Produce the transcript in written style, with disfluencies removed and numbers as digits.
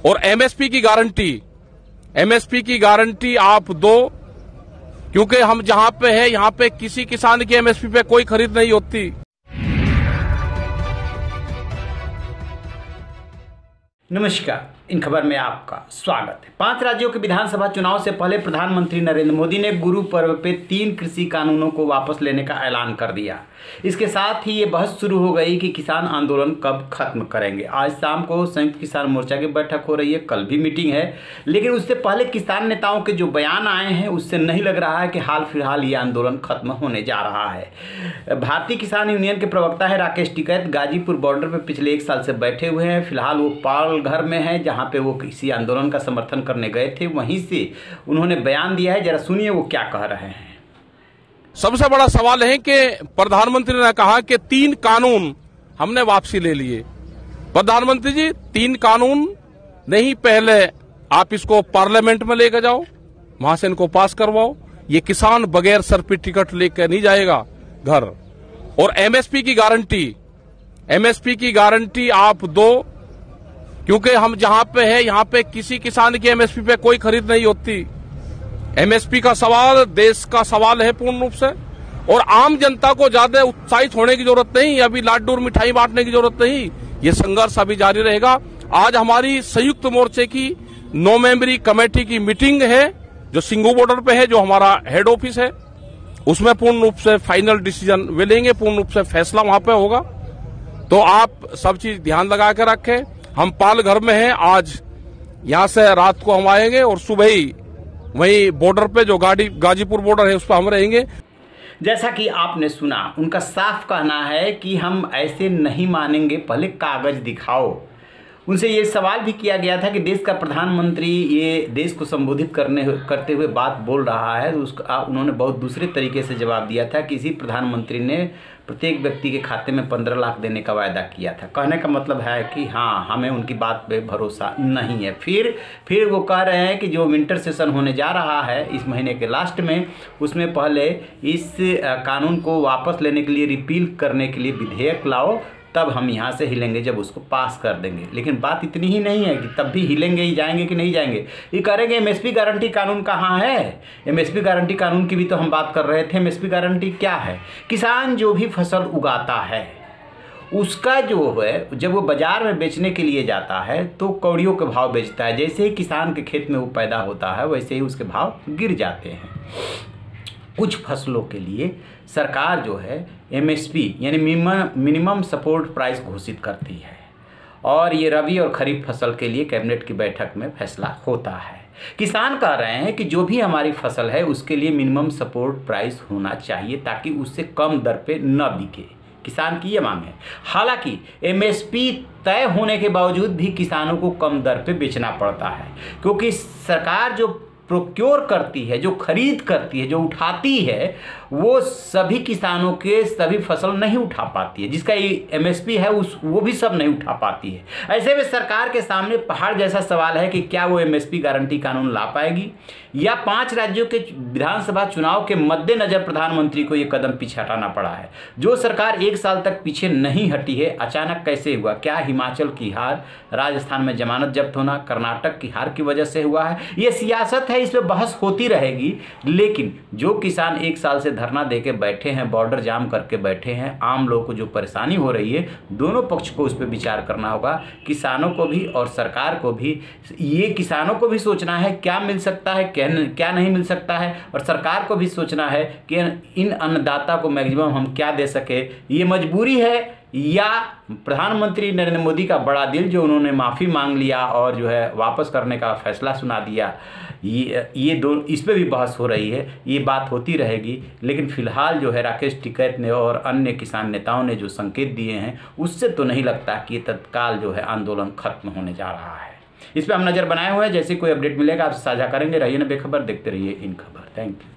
और एमएसपी की गारंटी आप दो, क्योंकि हम जहां पे है यहां पे किसी किसान की एमएसपी पे कोई खरीद नहीं होती। नमस्कार, इन खबर में आपका स्वागत है। 5 राज्यों के विधानसभा चुनाव से पहले प्रधानमंत्री नरेंद्र मोदी ने गुरु पर्व पे 3 कृषि कानूनों को वापस लेने का ऐलान कर दिया। इसके साथ ही ये बहस शुरू हो गई कि किसान आंदोलन कब खत्म करेंगे। आज शाम को संयुक्त किसान मोर्चा की बैठक हो रही है, कल भी मीटिंग है, लेकिन उससे पहले किसान नेताओं के जो बयान आए हैं उससे नहीं लग रहा है कि हाल फिलहाल ये आंदोलन खत्म होने जा रहा है। भारतीय किसान यूनियन के प्रवक्ता है राकेश टिकैत गाजीपुर बॉर्डर पर पिछले 1 साल से बैठे हुए हैं। फिलहाल वो पाल घर में है जहां पे वो किसी आंदोलन का समर्थन करने गए थे, वहीं से उन्होंने बयान दिया है। जरा सुनिए वो क्या कह रहे हैं। सबसे बड़ा सवाल है कि प्रधानमंत्री ने कहा कि 3 कानून हमने वापसी ले लिए। प्रधानमंत्री जी, 3 कानून नहीं, पहले आप इसको पार्लियामेंट में लेकर जाओ, वहां से इनको पास करवाओ। ये किसान बगैर सर पे टिकट लेकर नहीं जाएगा घर। और एमएसपी की गारंटी आप दो, क्योंकि हम जहां पे है यहां पे किसी किसान की एमएसपी पे कोई खरीद नहीं होती। एमएसपी का सवाल देश का सवाल है पूर्ण रूप से, और आम जनता को ज्यादा उत्साहित होने की जरूरत नहीं, अभी लाडू और मिठाई बांटने की जरूरत नहीं। ये संघर्ष अभी जारी रहेगा। आज हमारी संयुक्त मोर्चे की 9 मेंबरी कमेटी की मीटिंग है जो सिंगू बॉर्डर पे है, जो हमारा हेड ऑफिस है। उसमें पूर्ण रूप से फाइनल डिसीजन वे लेंगे, पूर्ण रूप से फैसला वहां पे होगा। तो आप सब चीज ध्यान लगा के रखें। हम पाल घर में हैं, आज यहां से रात को हम आएंगे और सुबह ही वहीं बॉर्डर पे जो गाजीपुर बॉर्डर है उस पर हम रहेंगे। जैसा कि आपने सुना, उनका साफ कहना है कि हम ऐसे नहीं मानेंगे, पहले कागज दिखाओ। उनसे ये सवाल भी किया गया था कि देश का प्रधानमंत्री ये देश को संबोधित करते हुए बात बोल रहा है, तो उसका उन्होंने बहुत दूसरे तरीके से जवाब दिया था। किसी प्रधानमंत्री ने प्रत्येक व्यक्ति के खाते में 15 लाख देने का वायदा किया था। कहने का मतलब है कि हाँ, हमें उनकी बात पे भरोसा नहीं है। फिर वो कह रहे हैं कि जो विंटर सेशन होने जा रहा है इस महीने के लास्ट में, उसमें पहले इस कानून को वापस लेने के लिए, रिपील करने के लिए विधेयक लाओ, तब हम यहाँ से हिलेंगे जब उसको पास कर देंगे। लेकिन बात इतनी ही नहीं है कि तब भी हिलेंगे ही जाएंगे कि नहीं जाएंगे। ये करेंगे। एमएसपी गारंटी कानून कहाँ है? एमएसपी गारंटी कानून की भी तो हम बात कर रहे थे। एमएसपी गारंटी क्या है? किसान जो भी फसल उगाता है उसका जो है, जब वो बाजार में बेचने के लिए जाता है तो कौड़ियों के भाव बेचता है। जैसे ही किसान के खेत में वो पैदा होता है वैसे ही उसके भाव गिर जाते हैं। कुछ फसलों के लिए सरकार जो है एमएसपी यानी मिनिमम सपोर्ट प्राइस घोषित करती है, और ये रबी और खरीफ फसल के लिए कैबिनेट की बैठक में फैसला होता है। किसान कह रहे हैं कि जो भी हमारी फसल है उसके लिए मिनिमम सपोर्ट प्राइस होना चाहिए ताकि उससे कम दर पे न बिके। किसान की ये मांग है। हालांकि एमएसपी तय होने के बावजूद भी किसानों को कम दर पे बेचना पड़ता है, क्योंकि सरकार जो प्रोक्योर करती है, जो खरीद करती है, जो उठाती है, वो सभी किसानों के सभी फसल नहीं उठा पाती है। जिसका एमएसपी है वो भी सब नहीं उठा पाती है। ऐसे में सरकार के सामने पहाड़ जैसा सवाल है कि क्या वो एमएसपी गारंटी कानून ला पाएगी, या 5 राज्यों के विधानसभा चुनाव के मद्देनजर प्रधानमंत्री को ये कदम पीछे हटाना पड़ा है। जो सरकार 1 साल तक पीछे नहीं हटी है, अचानक कैसे हुआ? क्या हिमाचल की हार, राजस्थान में जमानत जब्त होना, कर्नाटक की हार की वजह से हुआ है? ये सियासत है, इस पर बहस होती रहेगी। लेकिन जो किसान 1 साल से धरना देके बैठे हैं, बॉर्डर जाम करके बैठे हैं, आम लोगों को जो परेशानी हो रही है, दोनों पक्ष को उस पर विचार करना होगा। किसानों को भी और सरकार को भी। ये किसानों को भी सोचना है क्या मिल सकता है, क्या नहीं मिल सकता है, और सरकार को भी सोचना है कि इन अन्नदाता को मैक्सिमम हम क्या दे सके। ये मजबूरी है या प्रधानमंत्री नरेंद्र मोदी का बड़ा दिल, जो उन्होंने माफ़ी मांग लिया और जो है वापस करने का फैसला सुना दिया। ये दो, इस पे भी बहस हो रही है, ये बात होती रहेगी। लेकिन फिलहाल जो है राकेश टिकैत ने और अन्य किसान नेताओं ने जो संकेत दिए हैं, उससे तो नहीं लगता कि तत्काल जो है आंदोलन खत्म होने जा रहा है। इस पर हम नज़र बनाए हुए हैं। जैसे कोई अपडेट मिलेगा आपसे साझा करेंगे। रहिए ना बेखबर, देखते रहिए इन खबर। Thank you.